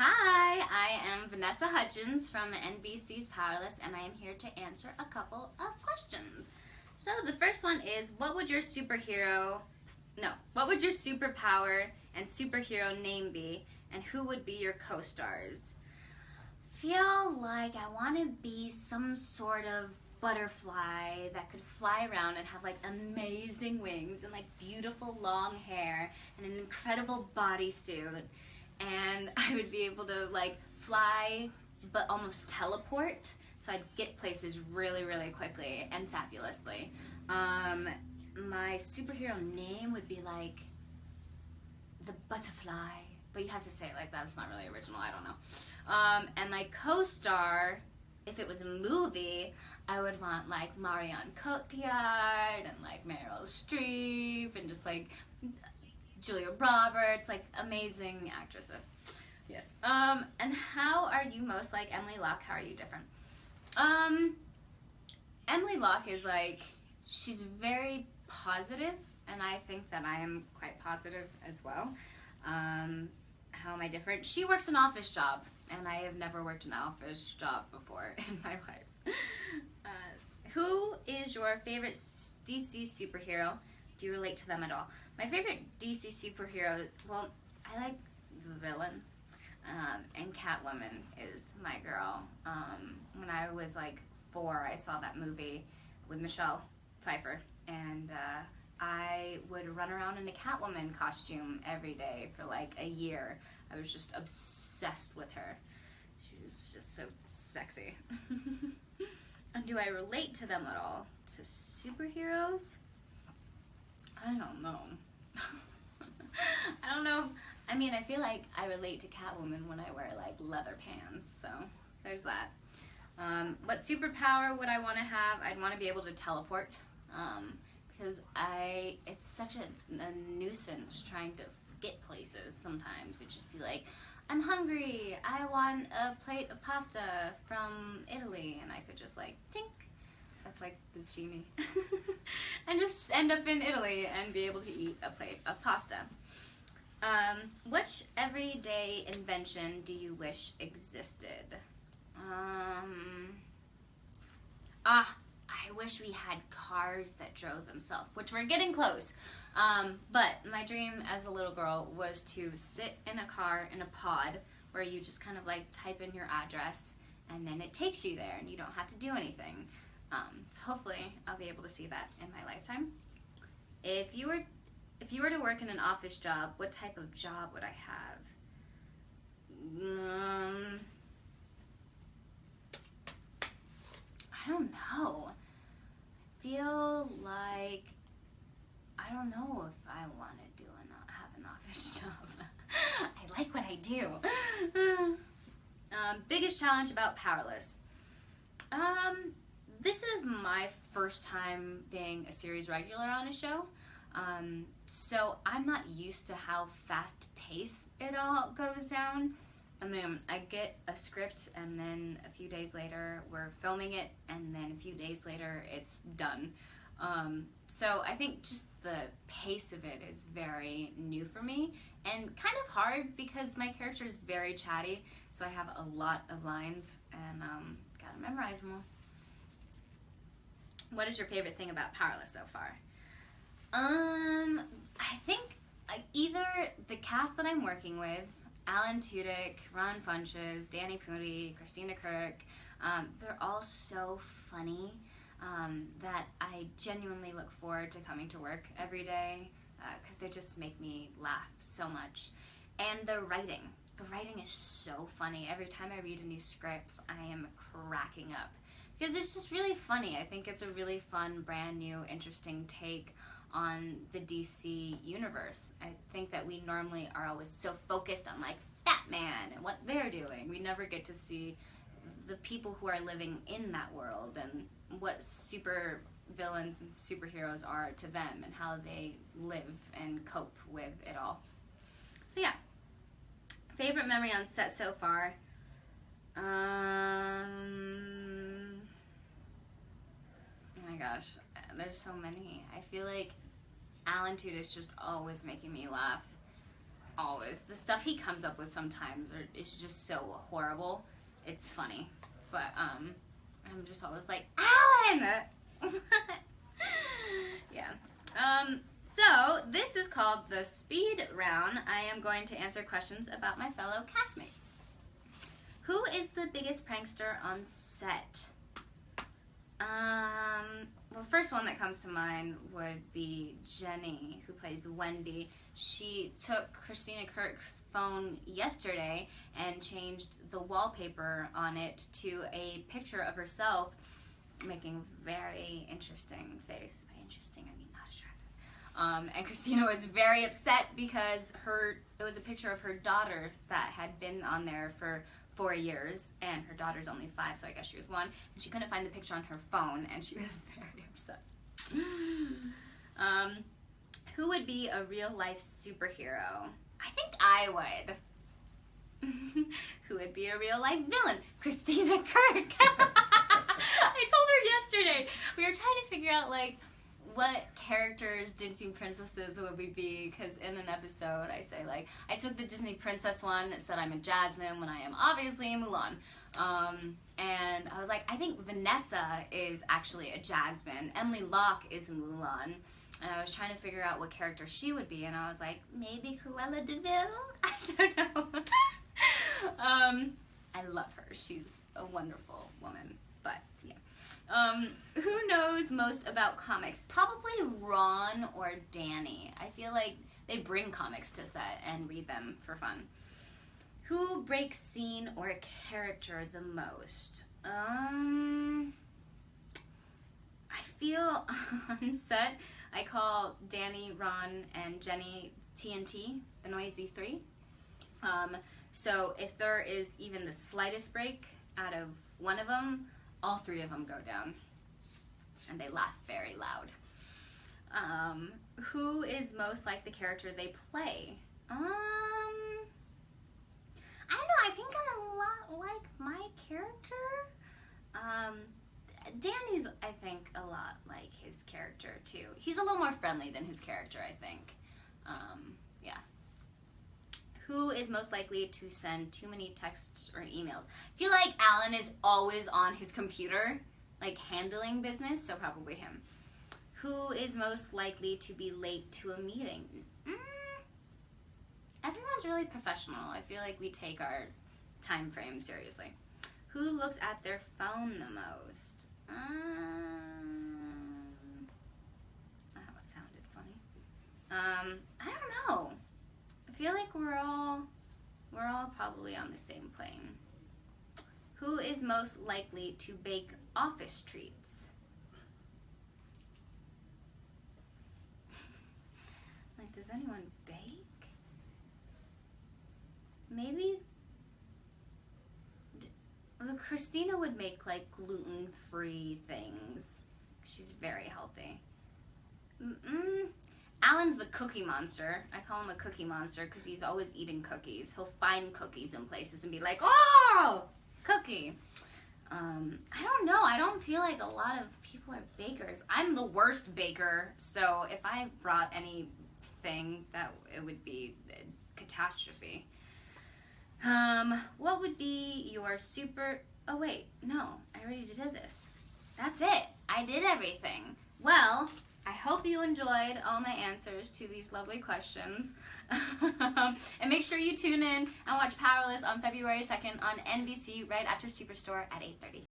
Hi, I am Vanessa Hudgens from NBC's Powerless, and I am here to answer a couple of questions. So the first one is, what would your superpower and superhero name be, and who would be your co-stars? Feel like I want to be some sort of butterfly that could fly around and have like amazing wings and like beautiful long hair and an incredible bodysuit, and I would be able to like fly but almost teleport, so I'd get places really quickly and fabulously. My superhero name would be like the butterfly, but you have to say it like that. It's not really original. I don't know. And my co-star, if it was a movie, I would want like Marion Cotillard and like Meryl Streep and just like Julia Roberts, like amazing actresses. Yes. And how are you most like Emily Locke? How are you different? Emily Locke is like, she's very positive, and I think that I am quite positive as well. How am I different? She works an office job, and I have never worked an office job before in my life. Who is your favorite DC superhero? Do you relate to them at all? My favorite DC superhero, well, I like the villains, and Catwoman is my girl. When I was like 4, I saw that movie with Michelle Pfeiffer, and I would run around in a Catwoman costume every day for like a year. I was just obsessed with her. She's just so sexy. And do I relate to them at all? To superheroes? I don't know. I don't know. I mean, I feel like I relate to Catwoman when I wear like leather pants, so there's that. What superpower would I want to have? I'd want to be able to teleport, because it's such a nuisance trying to get places sometimes. It'd just be like, I'm hungry, I want a plate of pasta from Italy, and I could just like, tink. That's like the genie. And just end up in Italy and be able to eat a plate of pasta. Which everyday invention do you wish existed? I wish we had cars that drove themselves, which we're getting close. But my dream as a little girl was to sit in a car in a pod where you just kind of like type in your address and then it takes you there and you don't have to do anything. So hopefully I'll be able to see that in my lifetime. If you were to work in an office job, what type of job would I have? I don't know. I feel like I don't know if I want to have an office job. I like what I do. Biggest challenge about Powerless. This is my first time being a series regular on a show, so I'm not used to how fast-paced it all goes down. I mean, I get a script, and then a few days later we're filming it, and then a few days later it's done. So I think just the pace of it is very new for me, and kind of hard because my character is very chatty, so I have a lot of lines, and gotta memorize them all. What is your favorite thing about Powerless so far? I think either the cast that I'm working with, Alan Tudyk, Ron Funches, Danny Pudi, Christina Kirk, they're all so funny that I genuinely look forward to coming to work every day, because they just make me laugh so much. And the writing is so funny. Every time I read a new script, I am cracking up. Because it's just really funny. I think it's a really fun, brand new, interesting take on the DC universe. I think that we normally are always so focused on like Batman and what they're doing. We never get to see the people who are living in that world and what super villains and superheroes are to them and how they live and cope with it all. So yeah. Favorite memory on set so far? Oh my gosh, there's so many. I feel like Alan Tudyk is just always making me laugh. always. The stuff he comes up with sometimes is just so horrible. It's funny. But, I'm just always like, Alan! Yeah. So, this is called the speed round. I am going to answer questions about my fellow castmates. Who is the biggest prankster on set? Well, first one that comes to mind would be Jenny, who plays Wendy. She took Christina Kirk's phone yesterday and changed the wallpaper on it to a picture of herself making very interesting face. By interesting, I mean not attractive. And Christina was very upset because it was a picture of her daughter that had been on there for 4 years, and her daughter's only 5, so I guess she was 1, and she couldn't find the picture on her phone, and she was very upset. Who would be a real-life superhero? I think I would. Who would be a real-life villain? Christina Kirk. I told her yesterday. We were trying to figure out, like, what characters Disney princesses would we be, because in an episode I say, like, I took the Disney princess one that said I'm a Jasmine when I am obviously a Mulan. And I was like, I think Vanessa is actually a Jasmine. Emily Locke is Mulan. And I was trying to figure out what character she would be, and I was like, maybe Cruella de Vil? I don't know. I love her. She's a wonderful woman, but yeah. Who knows most about comics? Probably Ron or Danny. I feel like they bring comics to set and read them for fun. Who breaks scene or character the most? I feel on set I call Danny, Ron, and Jenny TNT, the Noisy Three. So if there is even the slightest break out of one of them, all 3 of them go down, and they laugh very loud. Who is most like the character they play? I don't know, I think I'm a lot like my character. Danny's, I think, a lot like his character, too. He's a little more friendly than his character, I think. Yeah. Who is most likely to send too many texts or emails? I feel like Alan is always on his computer, like handling business, so probably him. Who is most likely to be late to a meeting? Everyone's really professional. I feel like we take our time frame seriously. Who looks at their phone the most? That sounded funny. I don't know. I feel like we're all probably on the same plane. Who is most likely to bake office treats? Like, does anyone bake? Maybe. Well, Christina would make, like, gluten-free things. She's very healthy. Alan's the cookie monster. I call him a cookie monster because he's always eating cookies. He'll find cookies in places and be like, oh, cookie. I don't know. I don't feel like a lot of people are bakers. I'm the worst baker, so if I brought anything, it would be a catastrophe. What would be your oh wait, no, I already did this. That's it. I did everything. Well, I hope you enjoyed all my answers to these lovely questions. And make sure you tune in and watch Powerless on February 2nd on NBC right after Superstore at 8:30.